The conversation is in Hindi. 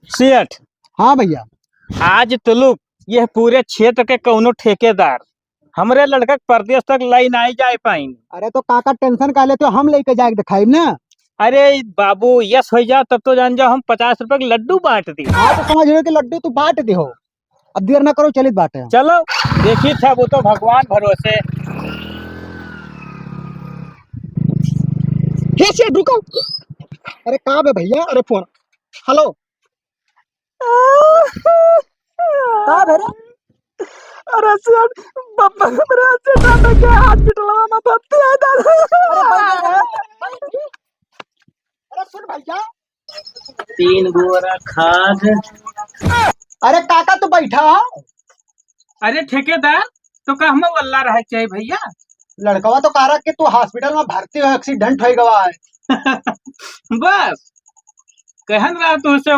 सेठ, हाँ भैया। आज तुलुक यह पूरे क्षेत्र के कौनो ठेकेदार हमरे लड़का के परदेश तक लाई नहीं जाए पाई। अरे तो काका टेंशन का लेते हो, हम लेके जाके दिखाई ना। अरे बाबू यस हो जा तब तो जान जाओ हम 50 रुपए के लड्डू बांट दी। हाँ तो समझ रहे हो कि लड्डू तू बांट दे हो। अब देर ना करो, चलित बांटे हम। चलो देखी था, वो तो भगवान भरोसे। हे सेठ रुको। अरे कहाँ पे भैया? अरे फोन। हेलो। कहाँ है रे? अरे सेठ, पापा मेरे एक्सीडेंट हो गया, हॉस्पिटल में भर्ती है दादा। अरे सुन भैया। 3 बोरा खाद। अरे काका तू बैठा हो। अरे ठेकेदार तो का हम वल्ला रहे चाहिए भैया। लड़कवा तो कह रहा कि तू हॉस्पिटल में भर्ती हो, एक्सीडेंट हो गवा है। बस कहन रहा तुझसे